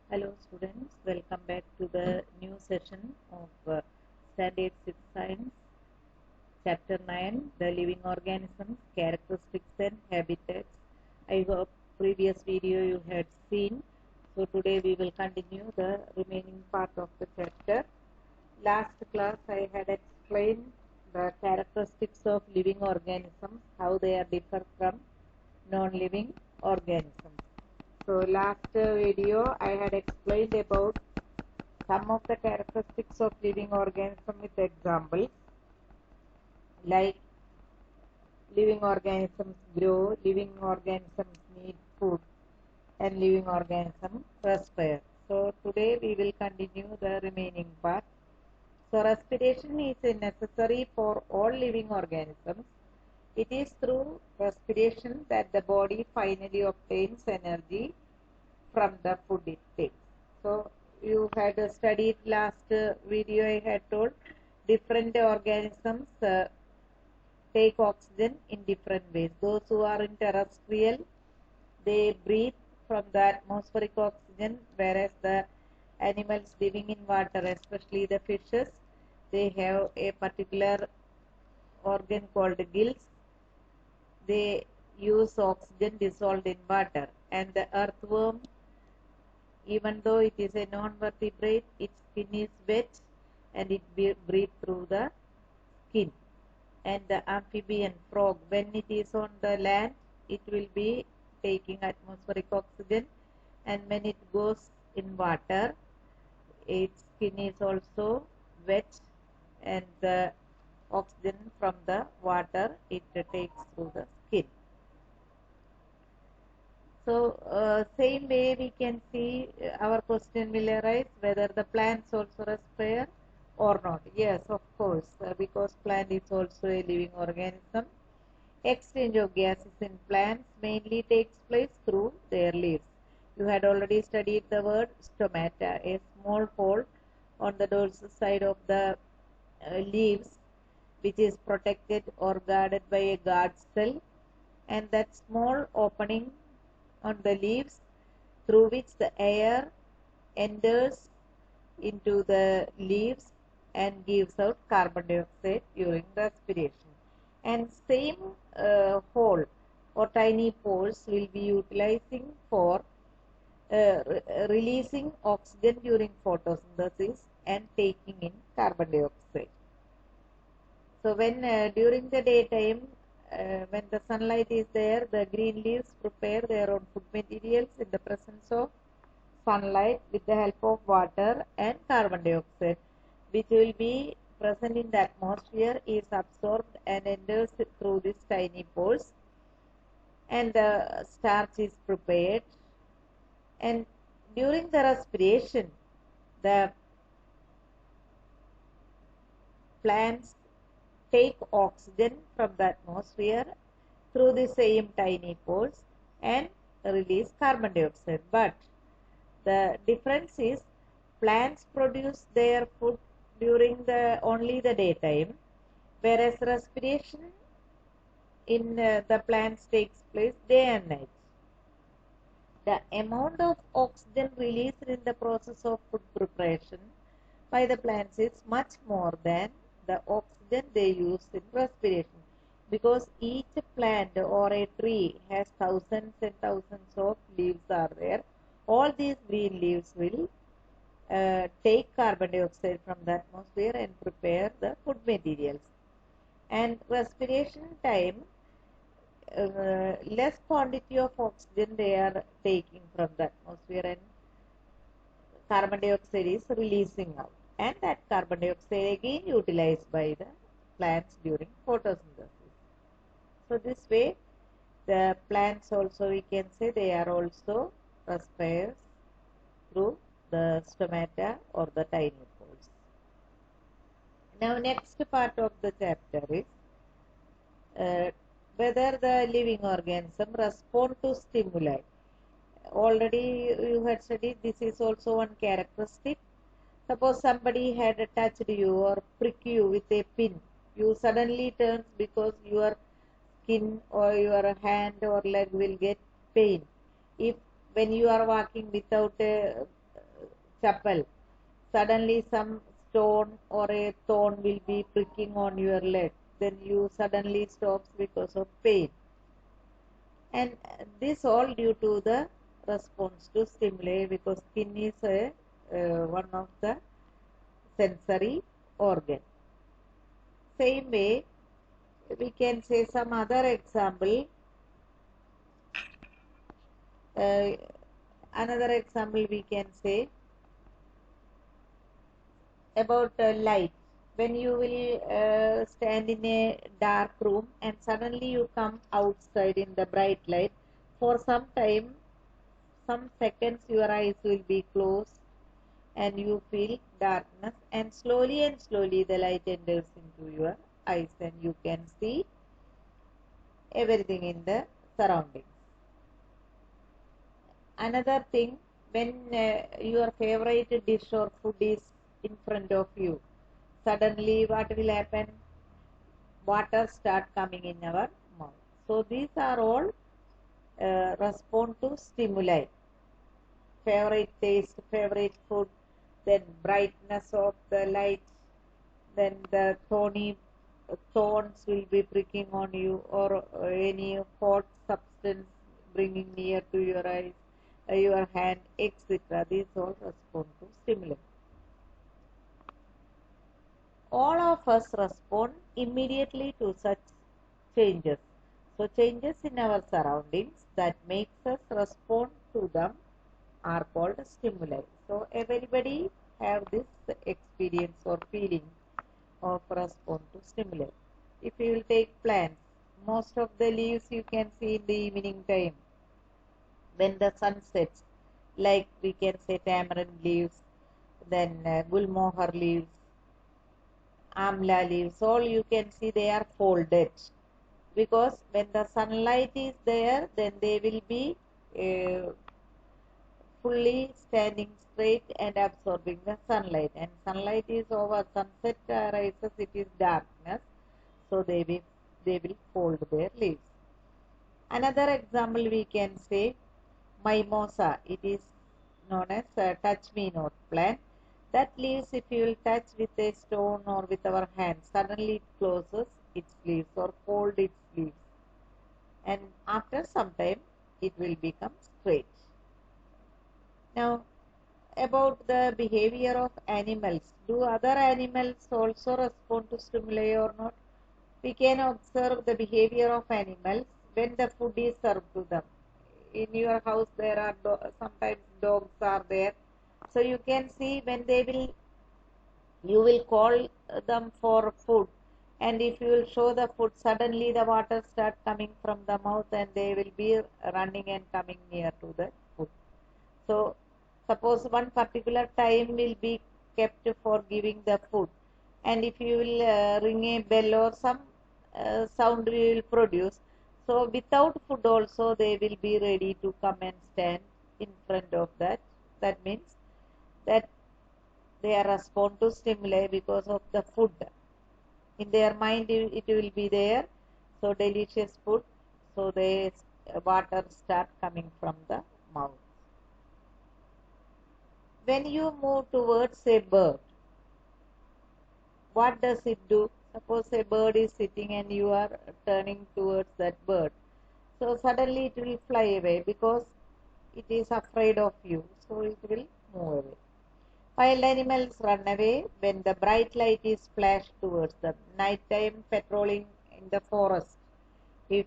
Hello students, welcome back to the new session of Standard 6 Science, Chapter 9, The Living Organisms, Characteristics and Habitats. I hope previous video you had seen. So today we will continue the remaining part of the chapter. Last class I had explained the characteristics of living organisms, how they are different from non-living organisms. So last video I had explained about some of the characteristics of living organism with examples, like living organisms grow, living organisms need food, and living organisms respire. So today we will continue the remaining part. So respiration is necessary for all living organisms. It is through respiration that the body finally obtains energy from the food it takes. So you had studied last video. I had told different organisms take oxygen in different ways. Those who are in terrestrial, they breathe from the atmospheric oxygen, whereas the animals living in water, especially the fishes, they have a particular organ called gills. They use oxygen dissolved in water, and the earthworm, even though it is a non-vertebrate, its skin is wet and it breathes through the skin. And the amphibian frog, when it is on the land, it will be taking atmospheric oxygen, and when it goes in water, its skin is also wet, and the oxygen from the water it takes through the skin. So same way we can see our question will arise whether the plants also respire or not. Yes, of course, because plant is also a living organism. Exchange of gases in plants mainly takes place through their leaves. You had already studied the word stomata, a small hole on the dorsal side of the leaves, which is protected or guarded by a guard cell, and that small opening on the leaves through which the air enters into the leaves and gives out carbon dioxide during respiration. And same hole or tiny pores will be utilizing for releasing oxygen during photosynthesis and taking in carbon dioxide. So when during the daytime, when the sunlight is there, the green leaves prepare their own food materials in the presence of sunlight with the help of water and carbon dioxide, which will be present in the atmosphere, is absorbed and enters through these tiny pores, and the starch is prepared. And during the respiration, the plants take oxygen from the atmosphere through the same tiny pores and release carbon dioxide. But the difference is plants produce their food during only the daytime, whereas respiration in the plants takes place day and night. The amount of oxygen released in the process of food preparation by the plants is much more than the oxygen they use in respiration, because each plant or a tree has thousands and thousands of leaves are there. All these green leaves will take carbon dioxide from the atmosphere and prepare the food materials. And respiration time, less quantity of oxygen they are taking from the atmosphere, and carbon dioxide is releasing out, and that carbon dioxide again utilized by the plants during photosynthesis. So this way the plants also, we can say, they are also respires through the stomata or the tiny pores. Now next part of the chapter is whether the living organism respond to stimuli. Already you had studied, this is also one characteristic. Suppose somebody had touched you or prick you with a pin. You suddenly turn because your skin or your hand or leg will get pain. If when you are walking without chapel, suddenly some stone or a thorn will be pricking on your leg. Then you suddenly stops because of pain. And this all due to the response to stimuli, because skin is one of the sensory organ. Same way, we can say some other example. Uh, Another example we can say about light. When you will stand in a dark room and suddenly you come outside in the bright light, for some time, some seconds, your eyes will be closed and you feel darkness, and slowly the light enters into your eyes and you can see everything in the surroundings. Another thing, when your favorite dish or food is in front of you, suddenly what will happen? Water start coming in our mouth. So these are all respond to stimuli. Favorite taste, favorite food, then brightness of the light, then the thorns will be pricking on you, or any hot substance bringing near to your eyes, your hand, etc. These all respond to stimuli. All of us respond immediately to such changes. So changes in our surroundings that makes us respond to them are called stimuli. So everybody have this experience or feeling of respond to stimuli. If you will take plants, most of the leaves you can see in the evening time when the sun sets, like we can say tamarind leaves, then gulmohar leaves, amla leaves, all you can see they are folded, because when the sunlight is there, then they will be uh, fully standing straight and absorbing the sunlight, and sunlight is over, sunset rises, it is darkness, so they will fold their leaves. Another example we can say mimosa, it is known as touch me not plant. That leaves, if you will touch with a stone or with our hand, suddenly it closes its leaves or fold its leaves, and after some time it will become straight. Now, about the behavior of animals, do other animals also respond to stimuli or not? We can observe the behavior of animals when the food is served to them. In your house, there are sometimes dogs are there, so you can see when you will call them for food, and if you will show the food, suddenly the water start coming from the mouth and they will be running and coming near to the food. So suppose one particular time will be kept for giving the food, and if you will ring a bell or some sound we will produce, so without food also they will be ready to come and stand in front of that. That means that they are respond to stimuli because of the food. In their mind it will be there, so delicious food, so they water start coming from the mouth. When you move towards a bird, what does it do? Suppose a bird is sitting and you are turning towards that bird. So suddenly it will fly away because it is afraid of you. So it will move away. Wild animals run away when the bright light is flashed towards them. Nighttime patrolling in the forest. If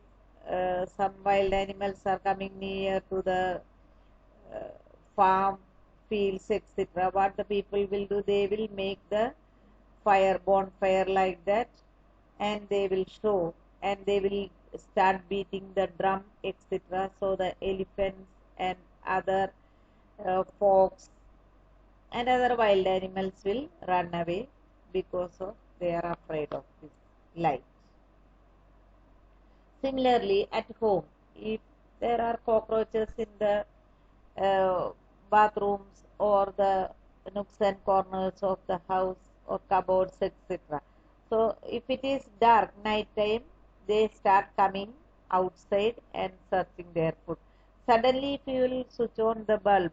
some wild animals are coming near to the uh, farm, fields, etc., what the people will do, they will make the bonfire like that, and they will show, and they will start beating the drum, etc., so the elephants and other fox and other wild animals will run away because of they are afraid of this light. Similarly, at home, if there are cockroaches in the bathrooms or the nooks and corners of the house or cupboards, etc. So, if it is dark night time, they start coming outside and searching their food. Suddenly, if you will switch on the bulb,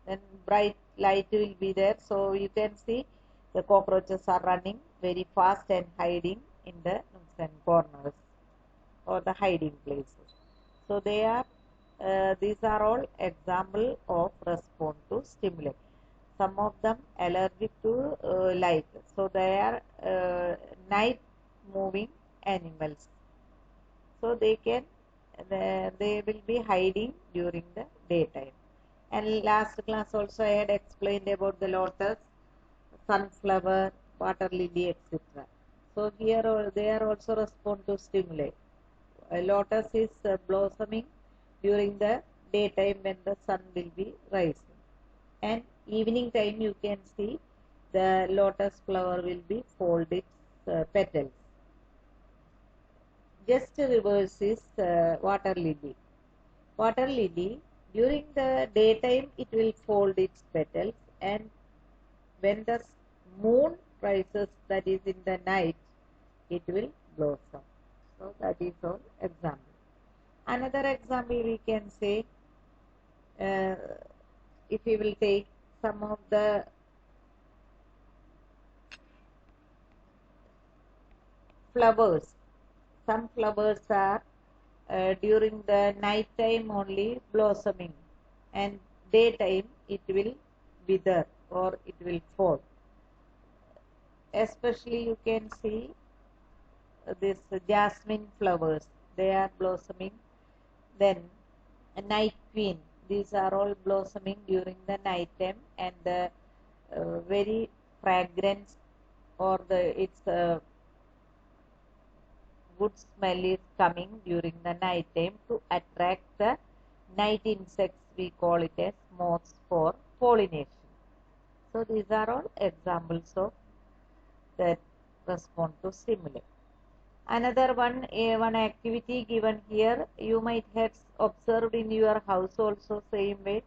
then bright light will be there. So you can see the cockroaches are running very fast and hiding in the nooks and corners or the hiding places. So these are all example of response to stimuli. Some of them allergic to light. So they are night moving animals. So they will be hiding during the daytime. And last class also I had explained about the lotus, sunflower, water lily, etc. So here they are also respond to stimuli. Lotus is blossoming during the daytime when the sun will be rising, and evening time you can see the lotus flower will be fold its petals. Just reverse is water lily. Water lily, during the daytime it will fold its petals, and when the moon rises, that is in the night, it will blossom. So that is our example. Another example we can say, if we will take some of the flowers. Some flowers are during the night time only blossoming, and daytime it will wither or it will fall. Especially you can see this jasmine flowers, they are blossoming. Then a night queen, these are all blossoming during the night time, and the very fragrant or its good smell is coming during the night time to attract the night insects, we call it as moths, for pollination. So these are all examples of that respond to stimuli. Another one activity given here, you might have observed in your house also same way.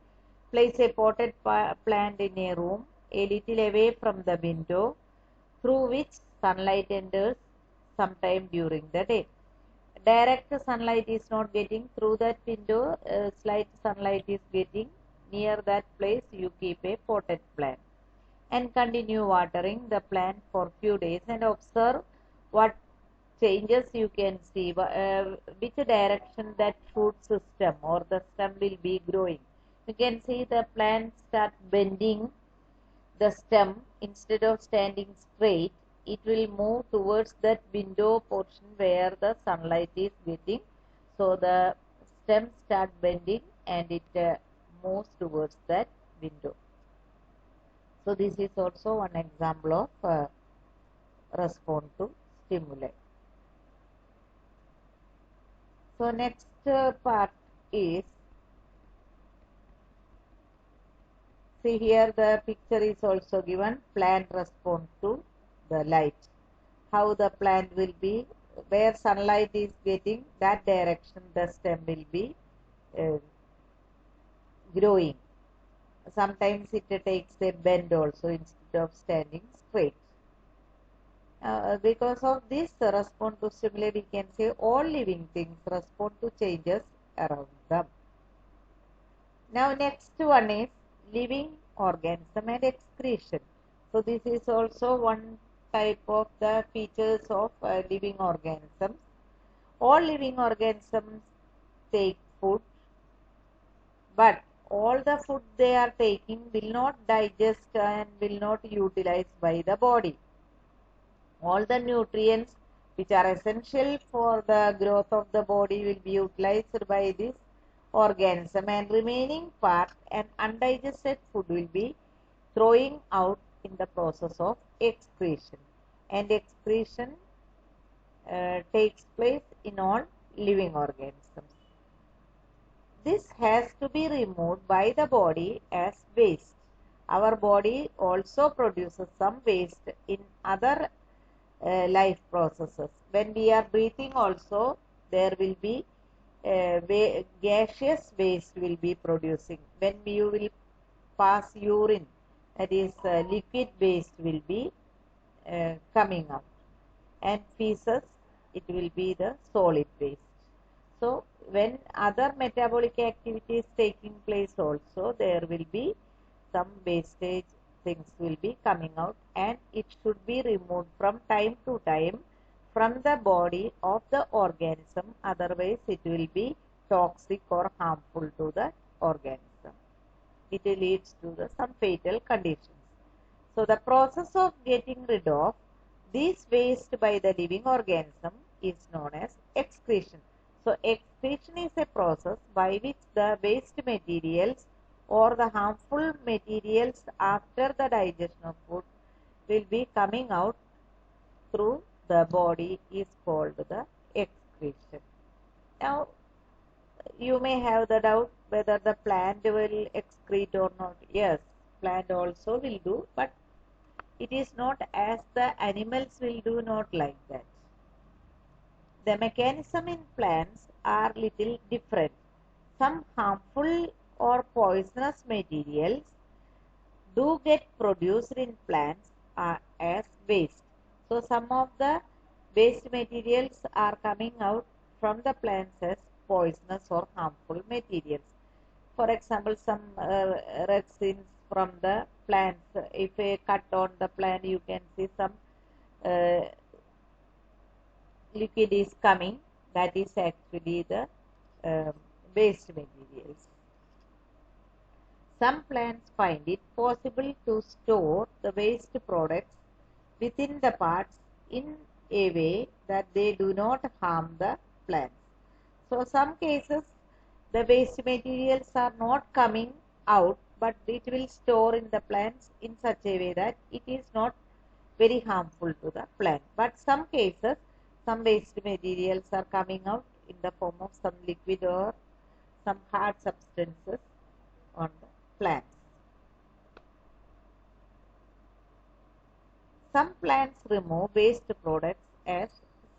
Place a potted plant in a room a little away from the window through which sunlight enters sometime during the day. Direct sunlight is not getting through that window, slight sunlight is getting. Near that place you keep a potted plant and continue watering the plant for few days and observe what changes you can see, which direction that shoot system or the stem will be growing. You can see the plant start bending the stem. Instead of standing straight, it will move towards that window portion where the sunlight is getting. So the stem start bending and it moves towards that window. So this is also one example of response to stimuli. So next part is, see here the picture is also given, plant response to the light. How the plant will be, where sunlight is getting, that direction the stem will be growing. Sometimes it takes a bend also instead of standing straight. Because of this response to stimuli, we can say all living things respond to changes around them. Now next one is living organism and excretion. So this is also one type of the features of living organisms. All living organisms take food, but all the food they are taking will not digest and will not utilize by the body. All the nutrients which are essential for the growth of the body will be utilized by this organism, and remaining part and undigested food will be throwing out in the process of excretion, and excretion takes place in all living organisms. This has to be removed by the body as waste. Our body also produces some waste in other life processes. When we are breathing also, there will be gaseous waste will be producing. When you will pass urine, that is liquid waste will be coming out, and feces, it will be the solid waste. So when other metabolic activity is taking place also, there will be some wastage things will be coming out, and it should be removed from time to time from the body of the organism, otherwise it will be toxic or harmful to the organism. It leads to some fatal conditions. So the process of getting rid of this waste by the living organism is known as excretion. So excretion is a process by which the waste materials or the harmful materials after the digestion of food will be coming out through the body is called the excretion. Now, you may have the doubt whether the plant will excrete or not. Yes, plant also will do, but it is not as the animals will do, not like that. The mechanism in plants are little different. Some harmful or poisonous materials do get produced in plants as waste. So some of the waste materials are coming out from the plants as poisonous or harmful materials. For example, some resins from the plants. If you cut on the plant, you can see some liquid is coming. That is actually the waste materials. Some plants find it possible to store the waste products within the parts in a way that they do not harm the plants. So some cases the waste materials are not coming out, but it will store in the plants in such a way that it is not very harmful to the plant. But some cases some waste materials are coming out in the form of some liquid or some hard substances on the plants. Some plants remove waste products as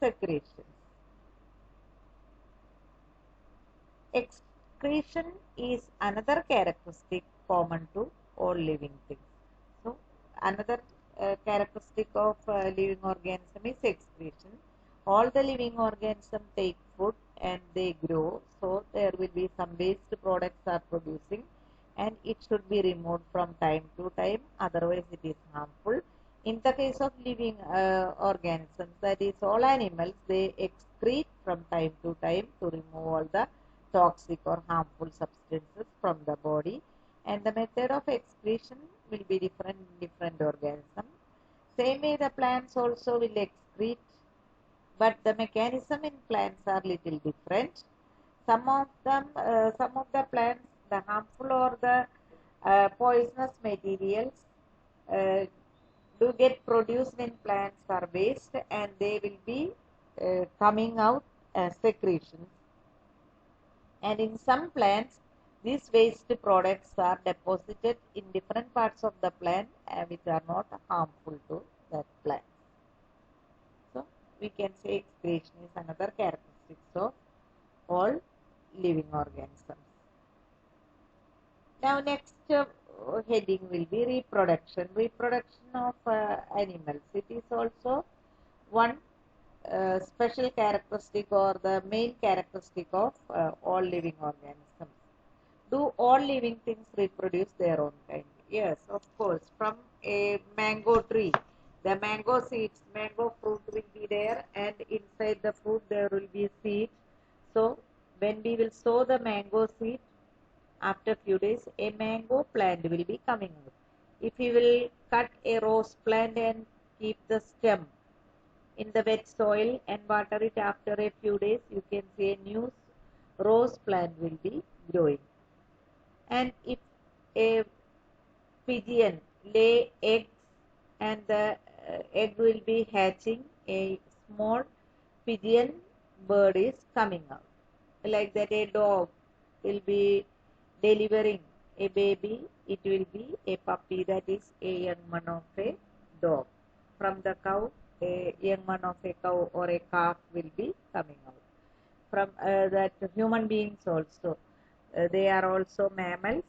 secretions. Excretion is another characteristic common to all living things. So, another characteristic of living organism is excretion. All the living organisms take food and they grow, so there will be some waste products are producing, and it should be removed from time to time, otherwise it is harmful. In the case of living organisms, that is all animals, they excrete from time to time to remove all the toxic or harmful substances from the body, and the method of excretion will be different in different organisms. Same way the plants also will excrete, but the mechanism in plants are little different. Some of the plants, the harmful or the poisonous materials do get produced in plants are waste, and they will be coming out as secretions. And in some plants, these waste products are deposited in different parts of the plant which are not harmful to that plant. So, we can say excretion is another characteristic of all living organisms. Now, next heading will be reproduction. Reproduction of animals. It is also one special characteristic or the main characteristic of all living organisms. Do all living things reproduce their own kind? Yes, of course. From a mango tree, the mango seeds, mango fruit will be there, and inside the fruit there will be seeds. So, when we will sow the mango seed, after few days, a mango plant will be coming out. If you will cut a rose plant and keep the stem in the wet soil and water it, after a few days, you can see a new rose plant will be growing. And if a pigeon lay eggs and the egg will be hatching, a small pigeon bird is coming out. Like that, a dog will be delivering a baby, it will be a puppy, that is a young one of a dog. From the cow, a young one of a cow or a calf will be coming out. From that, human beings also, they are also mammals,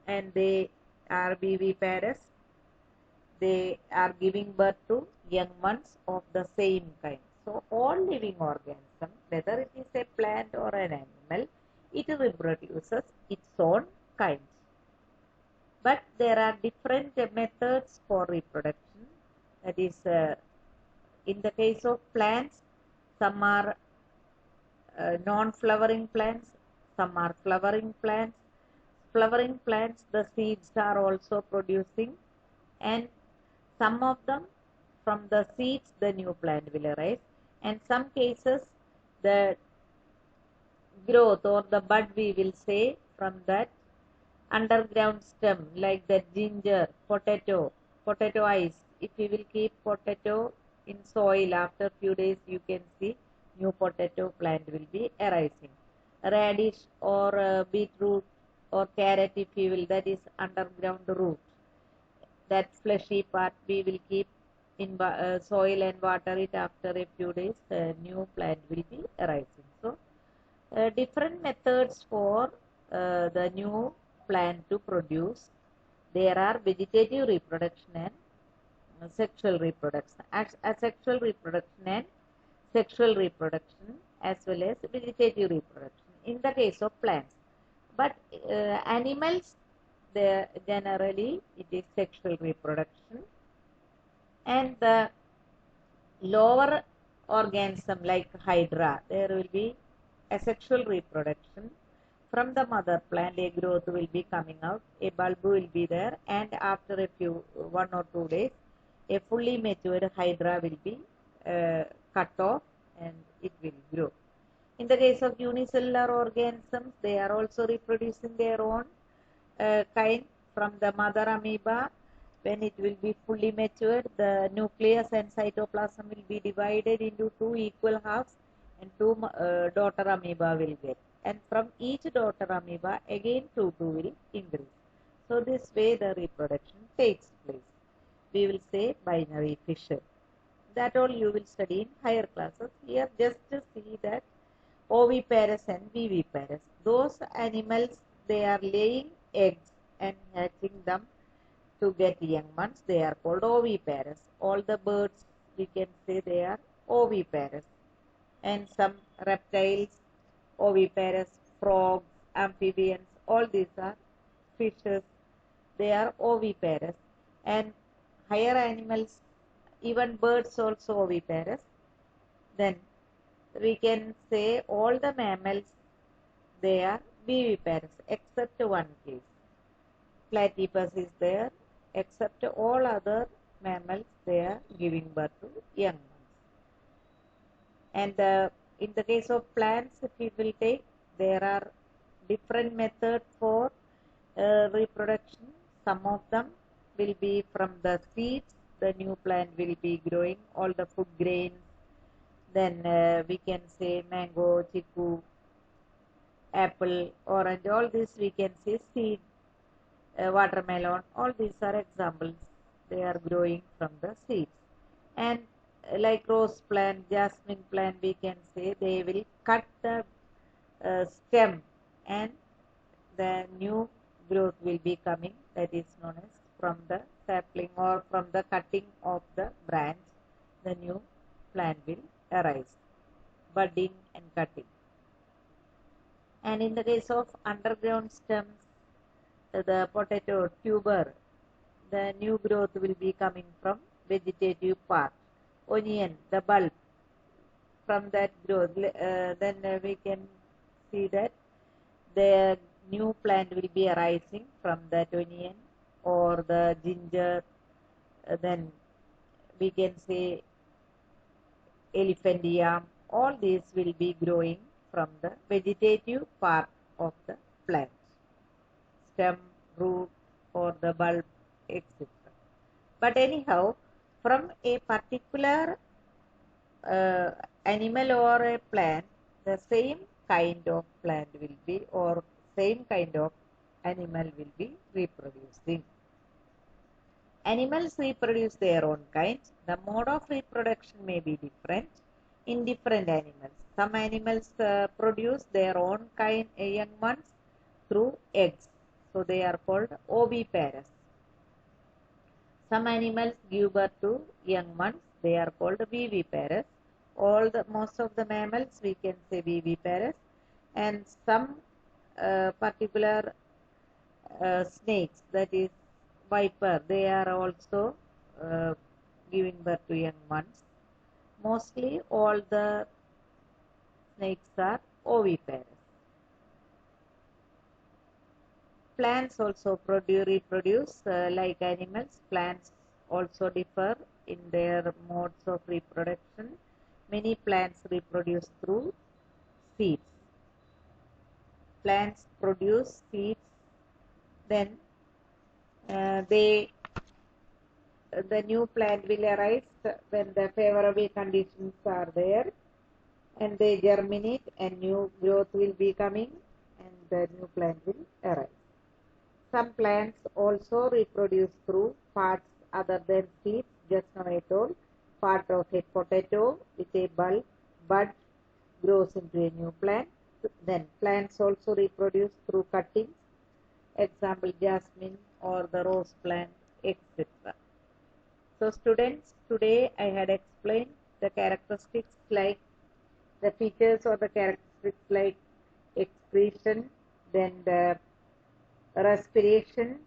and they are viviparous. They are giving birth to young ones of the same kind. So, all living organisms, whether it is a plant or an animal, it reproduces its own kind. But there are different methods for reproduction. That is, in the case of plants, some are non-flowering plants, some are flowering plants. Flowering plants, the seeds are also producing, and some of them, from the seeds the new plant will arise, and some cases the growth or the bud, we will say, from that underground stem, like the ginger, potato ice. If you will keep potato in soil, after few days you can see new potato plant will be arising. Radish or beetroot or carrot, if you will, that is underground root. That fleshy part we will keep in soil and water it. After a few days, new plant will be arising. So different methods for the new plant to produce. There are vegetative reproduction and sexual reproduction. Asexual reproduction and sexual reproduction, as well as vegetative reproduction in the case of plants. But animals, generally it is sexual reproduction, and the lower organism like hydra, there will be asexual reproduction. From the mother plant, a growth will be coming out, a bulb will be there, and after a few 1 or 2 days, a fully matured hydra will be cut off and it will grow. In the case of unicellular organisms, they are also reproducing their own kind from the mother amoeba. When it will be fully matured, the nucleus and cytoplasm will be divided into 2 equal halves, and 2 daughter amoeba will get. And from each daughter amoeba, again 2 will increase. So this way the reproduction takes place. We will say binary fissure. That all you will study in higher classes. Here just to see that oviparous and viviparous. Those animals, they are laying eggs and hatching them to get young ones. They are called oviparous. All the birds, we can say they are oviparous. And some reptiles, oviparous, frogs, amphibians, all these are fishes. They are oviparous. And higher animals, even birds also oviparous. Then we can say all the mammals, they are viviparous, except one case. Platypus is there, except all other mammals, they are giving birth to young ones. And in the case of plants, if we will take, there are different methods for reproduction. Some of them will be from the seeds, the new plant will be growing, all the food grains. Then we can say mango, chiku, apple, orange, all this we can say seed, watermelon, all these are examples. They are growing from the seeds. And like rose plant, jasmine plant, we can say they will cut the stem and the new growth will be coming. That is known as from the sapling or from the cutting of the branch, the new plant will arise, budding and cutting. And in the case of underground stems, the potato tuber, the new growth will be coming from vegetative part. Onion, the bulb, from that growth, then we can see that the new plant will be arising from that onion or the ginger. Then we can say elephant yam. All these will be growing from the vegetative part of the plant, stem, root, or the bulb, etc. But anyhow, from a particular animal or a plant, the same kind of plant will be, or same kind of animal will be reproducing. Animals reproduce their own kind. The mode of reproduction may be different in different animals. Some animals produce their own kind, young ones, through eggs. So they are called oviparous. Some animals give birth to young ones. They are called viviparous. Most of the mammals we can say viviparous, and some particular snakes, that is viper, they are also giving birth to young ones. Mostly all the snakes are oviparous. Plants also reproduce like animals. Plants also differ in their modes of reproduction. Many plants reproduce through seeds. Plants produce seeds, then the new plant will arise when the favorable conditions are there, and they germinate and new growth will be coming and the new plant will arise. Some plants also reproduce through parts other than seeds. Just now I told, part of a potato with a bulb bud grows into a new plant. Then plants also reproduce through cuttings, example jasmine or the rose plant, etc. So students, today I had explained the characteristics like the features or the characteristics like excretion, then the respiration,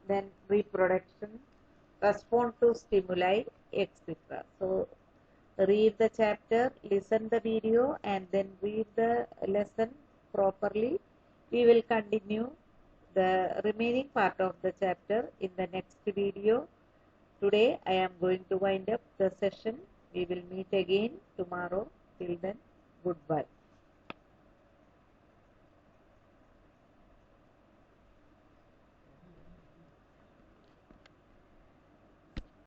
then reproduction, respond to stimuli, etc. So read the chapter, listen the video, and then read the lesson properly. We will continue the remaining part of the chapter in the next video. Today I am going to wind up the session. We will meet again tomorrow. Till then, goodbye.